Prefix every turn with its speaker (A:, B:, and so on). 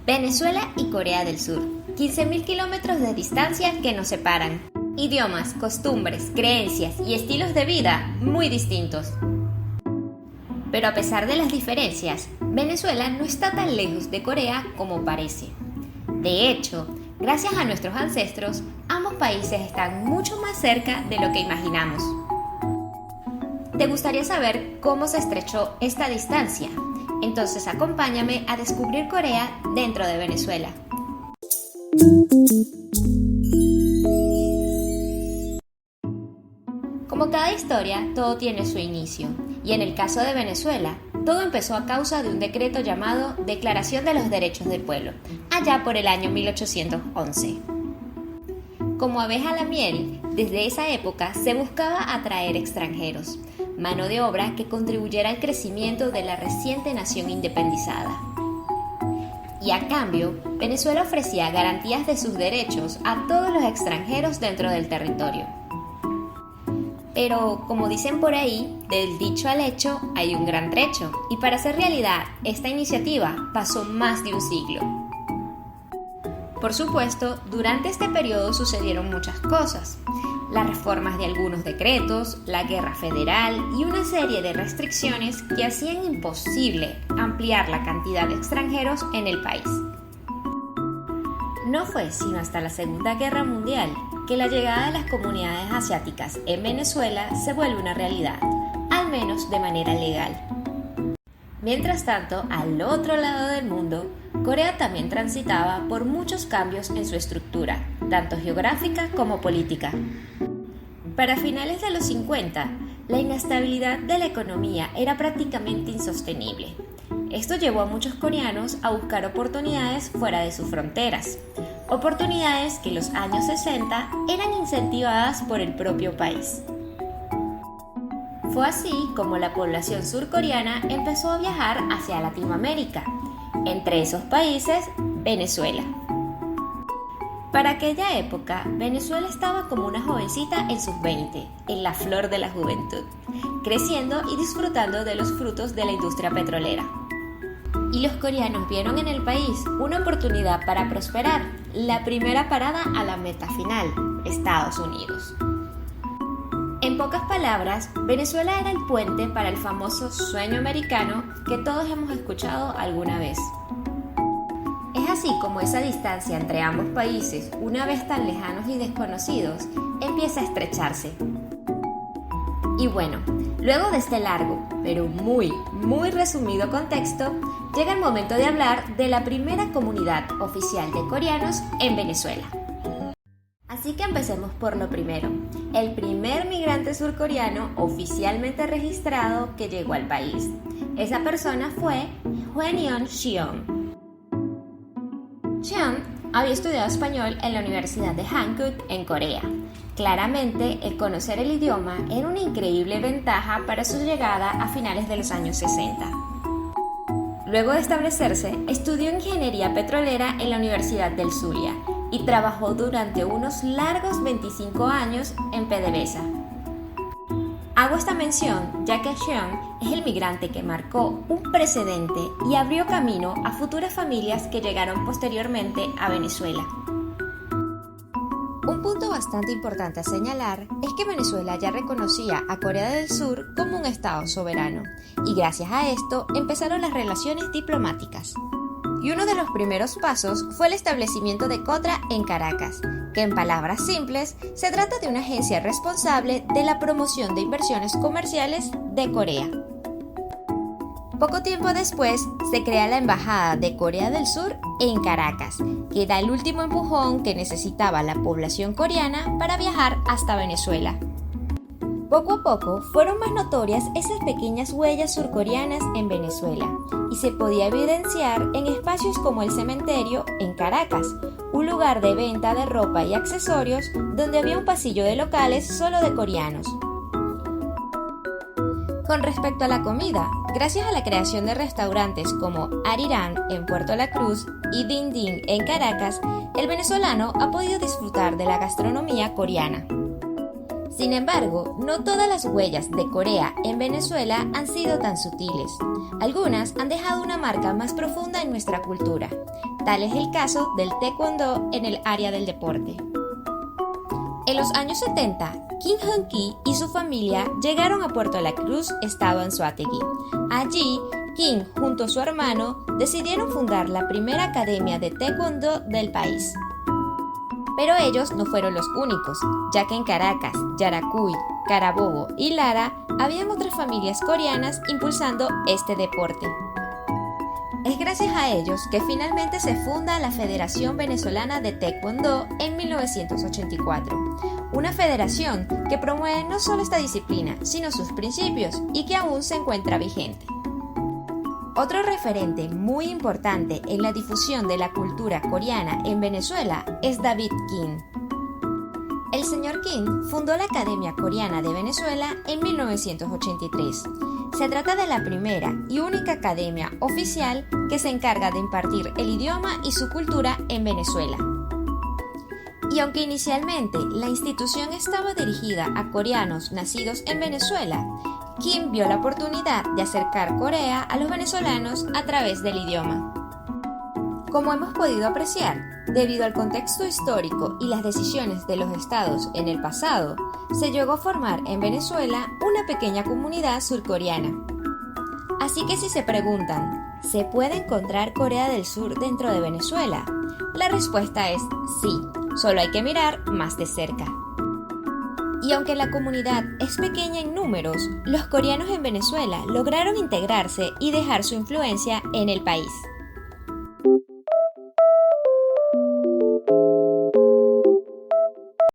A: Venezuela y Corea del Sur, 15.000 kilómetros de distancia que nos separan. Idiomas, costumbres, creencias y estilos de vida muy distintos. Pero a pesar de las diferencias, Venezuela no está tan lejos de Corea como parece. De hecho, gracias a nuestros ancestros, ambos países están mucho más cerca de lo que imaginamos. ¿Te gustaría saber cómo se estrechó esta distancia? Entonces acompáñame a descubrir Corea dentro de Venezuela. Como cada historia, todo tiene su inicio, y en el caso de Venezuela, todo empezó a causa de un decreto llamado Declaración de los Derechos del Pueblo, allá por el año 1811. Como abeja a la miel, desde esa época se buscaba atraer extranjeros, mano de obra que contribuyera al crecimiento de la reciente nación independizada. Y a cambio, Venezuela ofrecía garantías de sus derechos a todos los extranjeros dentro del territorio. Pero, como dicen por ahí, del dicho al hecho hay un gran trecho, y para hacer realidad esta iniciativa pasó más de un siglo. Por supuesto, durante este periodo sucedieron muchas cosas. Las reformas de algunos decretos, la guerra federal y una serie de restricciones que hacían imposible ampliar la cantidad de extranjeros en el país. No fue sino hasta la Segunda Guerra Mundial que la llegada de las comunidades asiáticas en Venezuela se vuelve una realidad, al menos de manera legal. Mientras tanto, al otro lado del mundo, Corea también transitaba por muchos cambios en su estructura, tanto geográfica como política. Para finales de los 50, la inestabilidad de la economía era prácticamente insostenible. Esto llevó a muchos coreanos a buscar oportunidades fuera de sus fronteras, oportunidades que en los años 60 eran incentivadas por el propio país. Fue así como la población surcoreana empezó a viajar hacia Latinoamérica, entre esos países, Venezuela. Para aquella época, Venezuela estaba como una jovencita en sus 20, en la flor de la juventud, creciendo y disfrutando de los frutos de la industria petrolera. Y los coreanos vieron en el país una oportunidad para prosperar, la primera parada a la meta final, Estados Unidos. En pocas palabras, Venezuela era el puente para el famoso sueño americano que todos hemos escuchado alguna vez. Es así como esa distancia entre ambos países, una vez tan lejanos y desconocidos, empieza a estrecharse. Y bueno, luego de este largo, pero muy resumido contexto, llega el momento de hablar de la primera comunidad oficial de coreanos en Venezuela. Así que empecemos por lo primero, el primer migrante surcoreano oficialmente registrado que llegó al país. Esa persona fue Hwaeneon Sheon. Sheon había estudiado español en la Universidad de Hankuk en Corea. Claramente, el conocer el idioma era una increíble ventaja para su llegada a finales de los años 60. Luego de establecerse, estudió ingeniería petrolera en la Universidad del Zulia y trabajó durante unos largos 25 años en PDVSA. Hago esta mención ya que Sheon es el migrante que marcó un precedente y abrió camino a futuras familias que llegaron posteriormente a Venezuela. Un punto bastante importante a señalar es que Venezuela ya reconocía a Corea del Sur como un estado soberano, y gracias a esto empezaron las relaciones diplomáticas. Y uno de los primeros pasos fue el establecimiento de COTRA en Caracas, que en palabras simples se trata de una agencia responsable de la promoción de inversiones comerciales de Corea. Poco tiempo después se crea la Embajada de Corea del Sur en Caracas, que da el último empujón que necesitaba la población coreana para viajar hasta Venezuela. Poco a poco fueron más notorias esas pequeñas huellas surcoreanas en Venezuela y se podía evidenciar en espacios como el cementerio en Caracas, un lugar de venta de ropa y accesorios donde había un pasillo de locales solo de coreanos. Con respecto a la comida, gracias a la creación de restaurantes como Arirang en Puerto La Cruz y Ding Ding en Caracas, el venezolano ha podido disfrutar de la gastronomía coreana. Sin embargo, no todas las huellas de Corea en Venezuela han sido tan sutiles. Algunas han dejado una marca más profunda en nuestra cultura. Tal es el caso del taekwondo en el área del deporte. En los años 70, Kim Hong-ki y su familia llegaron a Puerto La Cruz, estado Anzoátegui. Allí, Kim junto a su hermano decidieron fundar la primera academia de taekwondo del país. Pero ellos no fueron los únicos, ya que en Caracas, Yaracuy, Carabobo y Lara habían otras familias coreanas impulsando este deporte. Es gracias a ellos que finalmente se funda la Federación Venezolana de Taekwondo en 1984, una federación que promueve no solo esta disciplina, sino sus principios y que aún se encuentra vigente. Otro referente muy importante en la difusión de la cultura coreana en Venezuela es David Kim. El señor Kim fundó la Academia Coreana de Venezuela en 1983. Se trata de la primera y única academia oficial que se encarga de impartir el idioma y su cultura en Venezuela. Y aunque inicialmente la institución estaba dirigida a coreanos nacidos en Venezuela, Kim vio la oportunidad de acercar Corea a los venezolanos a través del idioma. Como hemos podido apreciar, debido al contexto histórico y las decisiones de los estados en el pasado, se llegó a formar en Venezuela una pequeña comunidad surcoreana. Así que si se preguntan, ¿se puede encontrar Corea del Sur dentro de Venezuela? La respuesta es sí, solo hay que mirar más de cerca. Y aunque la comunidad es pequeña en números, los coreanos en Venezuela lograron integrarse y dejar su influencia en el país.